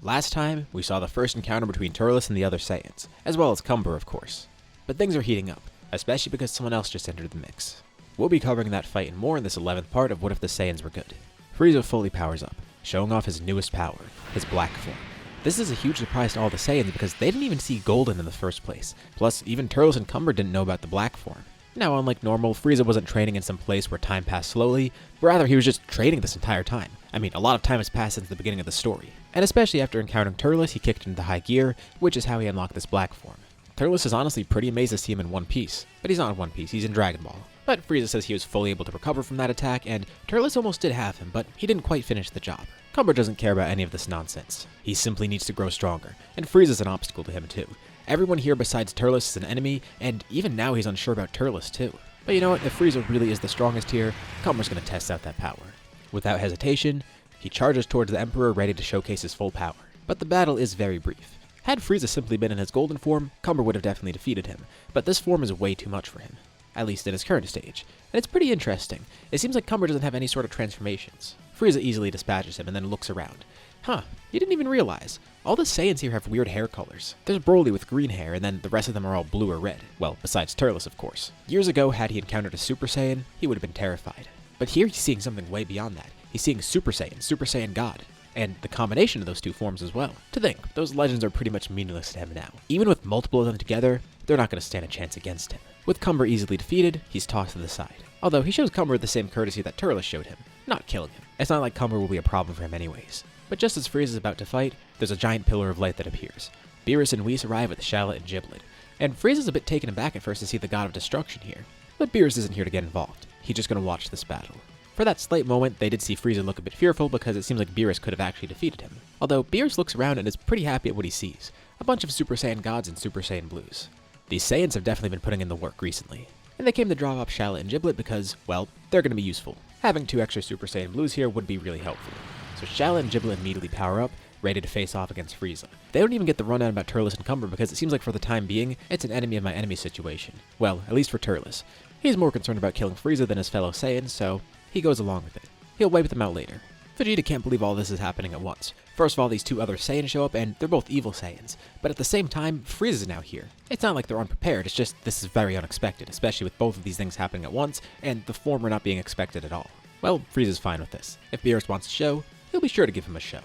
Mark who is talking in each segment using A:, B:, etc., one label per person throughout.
A: Last time, we saw the first encounter between Turles and the other Saiyans, as well as Cumber, of course. But things are heating up, especially because someone else just entered the mix. We'll be covering that fight and more in this 11th part of What If the Saiyans Were Good. Frieza fully powers up, showing off his newest power, his black form. This is a huge surprise to all the Saiyans because they didn't even see Golden in the first place. Plus, even Turles and Cumber didn't know about the black form. Now, unlike normal, Frieza wasn't training in some place where time passed slowly, but rather he was just training this entire time. I mean, a lot of time has passed since the beginning of the story. And especially after encountering Turles, he kicked into high gear, which is how he unlocked this black form. Turles is honestly pretty amazed to see him in One Piece, but he's not in One Piece, he's in Dragon Ball. But Frieza says he was fully able to recover from that attack, and Turles almost did have him, but he didn't quite finish the job. Cumber doesn't care about any of this nonsense. He simply needs to grow stronger, and Frieza's an obstacle to him too. Everyone here besides Turles is an enemy, and even now he's unsure about Turles too. But you know what, if Frieza really is the strongest here, Cumber's gonna test out that power. Without hesitation, he charges towards the Emperor ready to showcase his full power. But the battle is very brief. Had Frieza simply been in his golden form, Cumber would have definitely defeated him, but this form is way too much for him. At least in his current stage. And it's pretty interesting. It seems like Cumber doesn't have any sort of transformations. Frieza easily dispatches him and then looks around. Huh, you didn't even realize. All the Saiyans here have weird hair colors. There's Broly with green hair, and then the rest of them are all blue or red. Well, besides Turles, of course. Years ago, had he encountered a Super Saiyan, he would have been terrified. But here he's seeing something way beyond that. He's seeing Super Saiyan God. And the combination of those two forms as well. To think, those legends are pretty much meaningless to him now. Even with multiple of them together, they're not going to stand a chance against him. With Cumber easily defeated, he's tossed to the side. Although he shows Cumber the same courtesy that Turles showed him, not killing him. It's not like Cumber will be a problem for him anyways. But just as Frieza is about to fight, there's a giant pillar of light that appears. Beerus and Whis arrive with Shallot and Giblet. And Frieza's a bit taken aback at first to see the God of Destruction here. But Beerus isn't here to get involved. He's just going to watch this battle. For that slight moment, they did see Frieza look a bit fearful because it seems like Beerus could have actually defeated him. Although Beerus looks around and is pretty happy at what he sees. A bunch of Super Saiyan Gods and Super Saiyan Blues. These Saiyans have definitely been putting in the work recently. And they came to drop off Shallot and Giblet because, well, they're going to be useful. Having 2 extra Super Saiyan Blues here would be really helpful. So Shallot and Giblet immediately power up, ready to face off against Frieza. They don't even get the rundown about Turles and Cumber because it seems like for the time being, it's an enemy of my enemy situation. Well, at least for Turles. He's more concerned about killing Frieza than his fellow Saiyans, so he goes along with it. He'll wipe them out later. Vegeta can't believe all this is happening at once. First of all, these 2 other Saiyans show up, and they're both evil Saiyans. But at the same time, Frieza's now here. It's not like they're unprepared, it's just this is very unexpected, especially with both of these things happening at once, and the former not being expected at all. Well, Frieza's fine with this. If Beerus wants a show, he'll be sure to give him a show.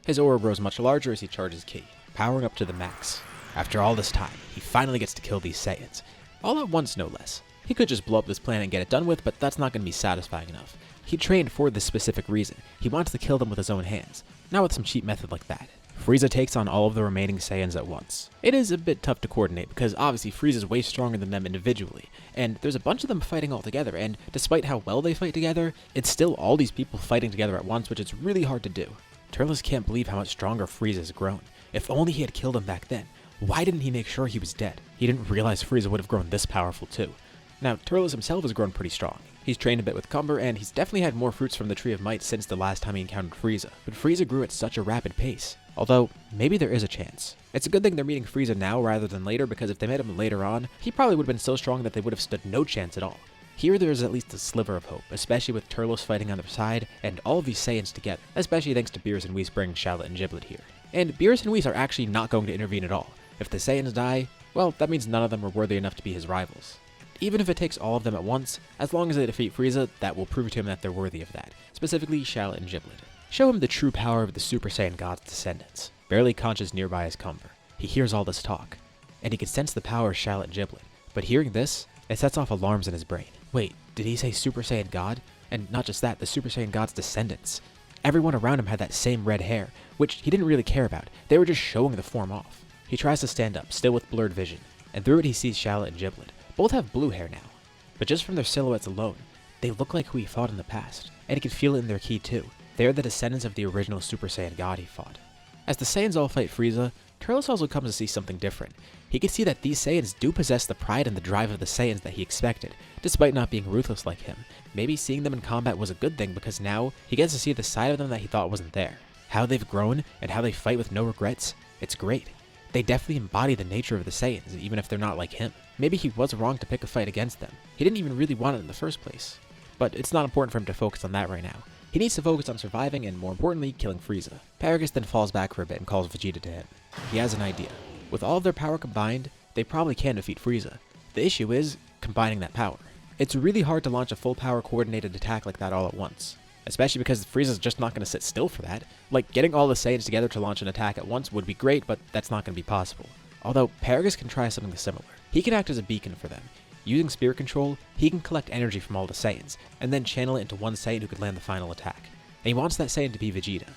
A: His aura grows much larger as he charges Ki, powering up to the max. After all this time, he finally gets to kill these Saiyans. All at once, no less. He could just blow up this planet and get it done with, but that's not going to be satisfying enough. He trained for this specific reason. He wants to kill them with his own hands, not with some cheap method like that. Frieza takes on all of the remaining Saiyans at once. It is a bit tough to coordinate because obviously Frieza's way stronger than them individually, and there's a bunch of them fighting all together, and despite how well they fight together, it's still all these people fighting together at once, which is really hard to do. Turles can't believe how much stronger Frieza's grown. If only he had killed him back then. Why didn't he make sure he was dead? He didn't realize Frieza would have grown this powerful too. Now, Turles himself has grown pretty strong. He's trained a bit with Cumber, and he's definitely had more fruits from the Tree of Might since the last time he encountered Frieza. But Frieza grew at such a rapid pace. Although, maybe there is a chance. It's a good thing they're meeting Frieza now rather than later, because if they met him later on, he probably would have been so strong that they would have stood no chance at all. Here there is at least a sliver of hope, especially with Turles fighting on their side, and all of these Saiyans together, especially thanks to Beerus and Whis bringing Shallot and Giblet here. And Beerus and Whis are actually not going to intervene at all. If the Saiyans die, well, that means none of them are worthy enough to be his rivals. Even if it takes all of them at once, as long as they defeat Frieza, that will prove to him that they're worthy of that, specifically Shallot and Giblet. Show him the true power of the Super Saiyan God's descendants. Barely conscious nearby is Cumber. He hears all this talk, and he can sense the power of Shallot and Giblet, but hearing this, it sets off alarms in his brain. Wait, did he say Super Saiyan God? And not just that, the Super Saiyan God's descendants. Everyone around him had that same red hair, which he didn't really care about. They were just showing the form off. He tries to stand up, still with blurred vision, and through it he sees Shallot and Giblet. Both have blue hair now, but just from their silhouettes alone, they look like who he fought in the past, and he can feel it in their ki too. They are the descendants of the original Super Saiyan God he fought. As the Saiyans all fight Frieza, Turles also comes to see something different. He can see that these Saiyans do possess the pride and the drive of the Saiyans that he expected, despite not being ruthless like him. Maybe seeing them in combat was a good thing because now he gets to see the side of them that he thought wasn't there. How they've grown and how they fight with no regrets, it's great. They definitely embody the nature of the Saiyans, even if they're not like him. Maybe he was wrong to pick a fight against them. He didn't even really want it in the first place. But it's not important for him to focus on that right now. He needs to focus on surviving and, more importantly, killing Frieza. Paragus then falls back for a bit and calls Vegeta to him. He has an idea. With all of their power combined, they probably can defeat Frieza. The issue is combining that power. It's really hard to launch a full power coordinated attack like that all at once. Especially because Frieza's just not going to sit still for that. Like, getting all the Saiyans together to launch an attack at once would be great, but that's not going to be possible. Although, Paragus can try something similar. He can act as a beacon for them. Using spirit control, he can collect energy from all the Saiyans, and then channel it into one Saiyan who could land the final attack. And he wants that Saiyan to be Vegeta.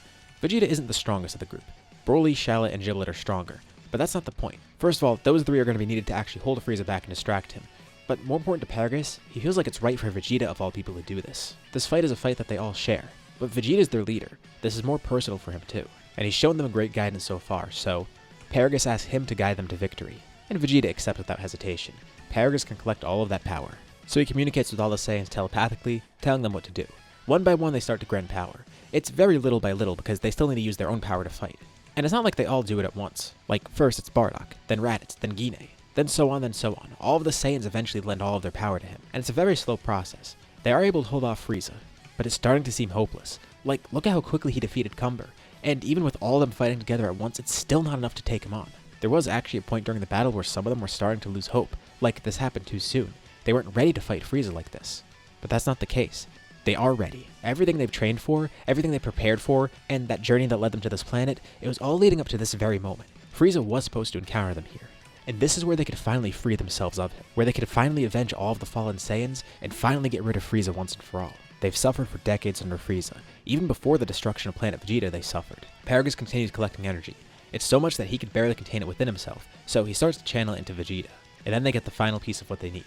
A: Vegeta isn't the strongest of the group. Broly, Shallot, and Giblet are stronger, but that's not the point. First of all, those three are going to be needed to actually hold Frieza back and distract him. But more important to Paragus, he feels like it's right for Vegeta of all people to do this. This fight is a fight that they all share, but Vegeta's their leader. This is more personal for him too, and he's shown them great guidance so far, so Paragus asks him to guide them to victory, and Vegeta accepts without hesitation. Paragus can collect all of that power, so he communicates with all the Saiyans telepathically, telling them what to do. One by one they start to grant power. It's very little by little because they still need to use their own power to fight. And it's not like they all do it at once. Like, first it's Bardock, then Raditz, then Gine. Then so on, then so on. All of the Saiyans eventually lend all of their power to him, and it's a very slow process. They are able to hold off Frieza, but it's starting to seem hopeless. Like, look at how quickly he defeated Cumber, and even with all of them fighting together at once, it's still not enough to take him on. There was actually a point during the battle where some of them were starting to lose hope, like this happened too soon. They weren't ready to fight Frieza like this. But that's not the case. They are ready. Everything they've trained for, everything they prepared for, and that journey that led them to this planet, it was all leading up to this very moment. Frieza was supposed to encounter them here. And this is where they could finally free themselves of him, where they could finally avenge all of the fallen Saiyans, and finally get rid of Frieza once and for all. They've suffered for decades under Frieza. Even before the destruction of Planet Vegeta, they suffered. Paragus continues collecting energy. It's so much that he could barely contain it within himself, so he starts to channel it into Vegeta. And then they get the final piece of what they need.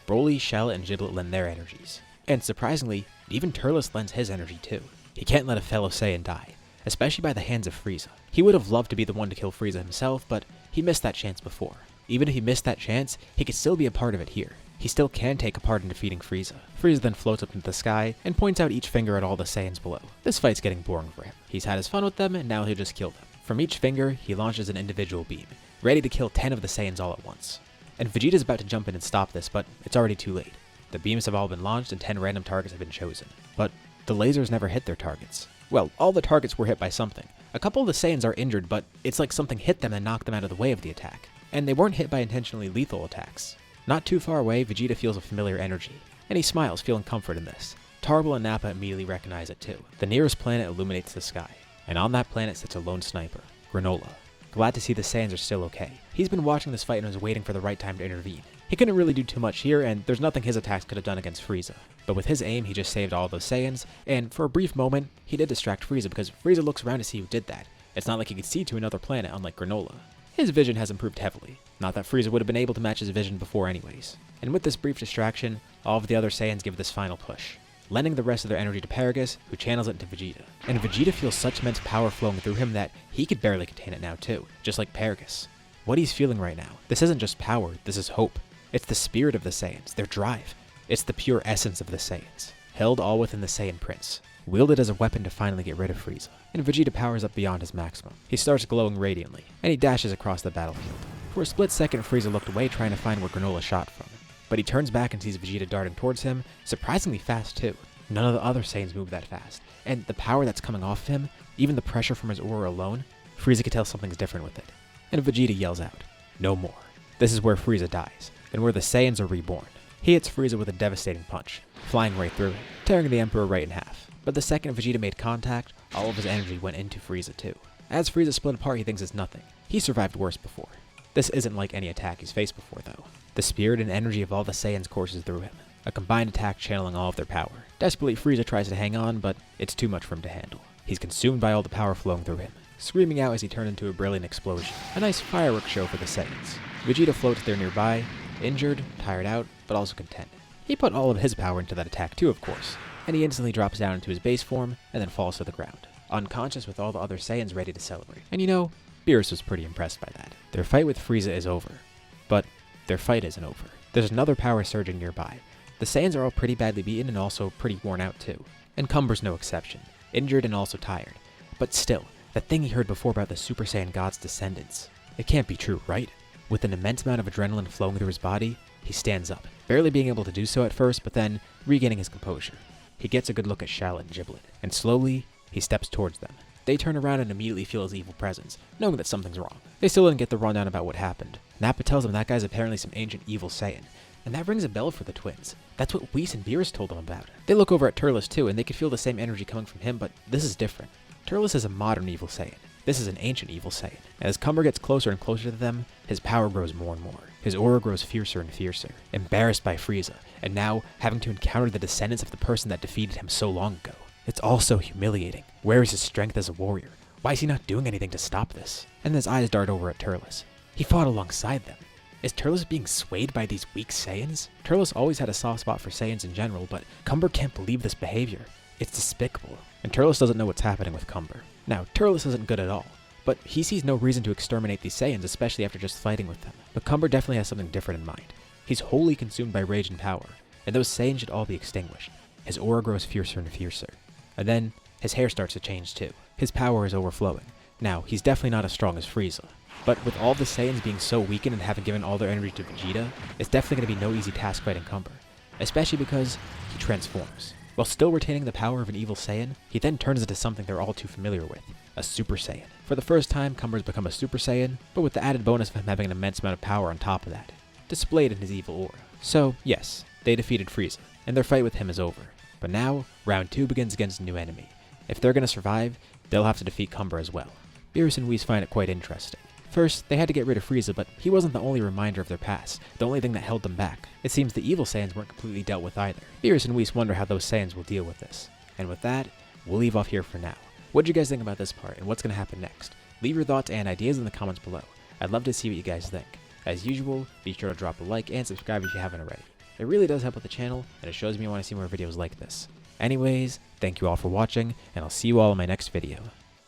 A: Broly, Shallot, and Giblet lend their energies. And surprisingly, even Turles lends his energy too. He can't let a fellow Saiyan die, especially by the hands of Frieza. He would have loved to be the one to kill Frieza himself, but he missed that chance before. Even if he missed that chance, he could still be a part of it here. He still can take a part in defeating Frieza. Frieza then floats up into the sky and points out each finger at all the Saiyans below. This fight's getting boring for him. He's had his fun with them, and now he'll just kill them. From each finger, he launches an individual beam, ready to kill 10 of the Saiyans all at once. And Vegeta's about to jump in and stop this, but it's already too late. The beams have all been launched and 10 random targets have been chosen. But the lasers never hit their targets. Well, all the targets were hit by something. A couple of the Saiyans are injured, but it's like something hit them and knocked them out of the way of the attack. And they weren't hit by intentionally lethal attacks. Not too far away, Vegeta feels a familiar energy, and he smiles, feeling comfort in this. Tarble and Nappa immediately recognize it too. The nearest planet illuminates the sky, and on that planet sits a lone sniper, Granola. Glad to see the Saiyans are still okay. He's been watching this fight and was waiting for the right time to intervene. He couldn't really do too much here, and there's nothing his attacks could have done against Frieza. But with his aim, he just saved all those Saiyans, and for a brief moment, he did distract Frieza because Frieza looks around to see who did that. It's not like he could see to another planet, unlike Granola. His vision has improved heavily. Not that Frieza would have been able to match his vision before anyways. And with this brief distraction, all of the other Saiyans give this final push, lending the rest of their energy to Paragus, who channels it into Vegeta. And Vegeta feels such immense power flowing through him that he could barely contain it now too, just like Paragus. What he's feeling right now, this isn't just power, this is hope. It's the spirit of the Saiyans, their drive. It's the pure essence of the Saiyans, held all within the Saiyan Prince, wielded as a weapon to finally get rid of Frieza. And Vegeta powers up beyond his maximum. He starts glowing radiantly, and he dashes across the battlefield. For a split second, Frieza looked away trying to find where Granola shot from. But he turns back and sees Vegeta darting towards him, surprisingly fast too. None of the other Saiyans move that fast, and the power that's coming off of him, even the pressure from his aura alone, Frieza could tell something's different with it. And Vegeta yells out, "No more." This is where Frieza dies, and where the Saiyans are reborn. He hits Frieza with a devastating punch, flying right through him, tearing the Emperor right in half. But the second Vegeta made contact, all of his energy went into Frieza too. As Frieza split apart, he thinks it's nothing. He survived worse before. This isn't like any attack he's faced before though. The spirit and energy of all the Saiyans courses through him, a combined attack channeling all of their power. Desperately, Frieza tries to hang on, but it's too much for him to handle. He's consumed by all the power flowing through him, screaming out as he turned into a brilliant explosion. A nice fireworks show for the Saiyans. Vegeta floats there nearby, injured, tired out, but also content. He put all of his power into that attack too, of course, and he instantly drops down into his base form and then falls to the ground, unconscious with all the other Saiyans ready to celebrate. And you know, Beerus was pretty impressed by that. Their fight with Frieza is over, but their fight isn't over. There's another power surging nearby. The Saiyans are all pretty badly beaten and also pretty worn out too. And Cumber's no exception, injured and also tired. But still, that thing he heard before about the Super Saiyan God's descendants, it can't be true, right? With an immense amount of adrenaline flowing through his body, he stands up, barely being able to do so at first, but then regaining his composure. he gets a good look at Shalla and Giblet, and slowly, he steps towards them. They turn around and immediately feel his evil presence, knowing that something's wrong. They still didn't get the rundown about what happened. Nappa tells them that guy's apparently some ancient evil Saiyan, and that rings a bell for the twins. That's what Whis and Beerus told them about. They look over at Turles too, and they can feel the same energy coming from him, but this is different. Turles is a modern evil Saiyan. This is an ancient evil Saiyan. As Cumber gets closer and closer to them, his power grows more and more. His aura grows fiercer and fiercer. Embarrassed by Frieza, and now having to encounter the descendants of the person that defeated him so long ago. It's all so humiliating. Where is his strength as a warrior? Why is he not doing anything to stop this? And his eyes dart over at Turles. He fought alongside them. Is Turles being swayed by these weak Saiyans? Turles always had a soft spot for Saiyans in general, but Cumber can't believe this behavior. It's despicable. And Turles doesn't know what's happening with Cumber. Now, Turles isn't good at all, but he sees no reason to exterminate these Saiyans, especially after just fighting with them. But Cumber definitely has something different in mind. He's wholly consumed by rage and power, and those Saiyans should all be extinguished. His aura grows fiercer and fiercer. And then, his hair starts to change too. His power is overflowing. Now, he's definitely not as strong as Frieza, but with all the Saiyans being so weakened and having given all their energy to Vegeta, it's definitely going to be no easy task fighting Cumber, especially because he transforms. While still retaining the power of an evil Saiyan, he then turns into something they're all too familiar with, a Super Saiyan. For the first time, Cumber's become a Super Saiyan, but with the added bonus of him having an immense amount of power on top of that, displayed in his evil aura. So, yes, they defeated Frieza, and their fight with him is over. But now, round 2 begins against a new enemy. If they're going to survive, they'll have to defeat Cumber as well. Beerus and Whis find it quite interesting. First, they had to get rid of Frieza, but he wasn't the only reminder of their past, the only thing that held them back. It seems the evil Saiyans weren't completely dealt with either. Beerus and Whis wonder how those Saiyans will deal with this. And with that, we'll leave off here for now. What did you guys think about this part, and what's going to happen next? Leave your thoughts and ideas in the comments below. I'd love to see what you guys think. As usual, be sure to drop a like and subscribe if you haven't already. It really does help with the channel, and it shows me you want to see more videos like this. Anyways, thank you all for watching, and I'll see you all in my next video.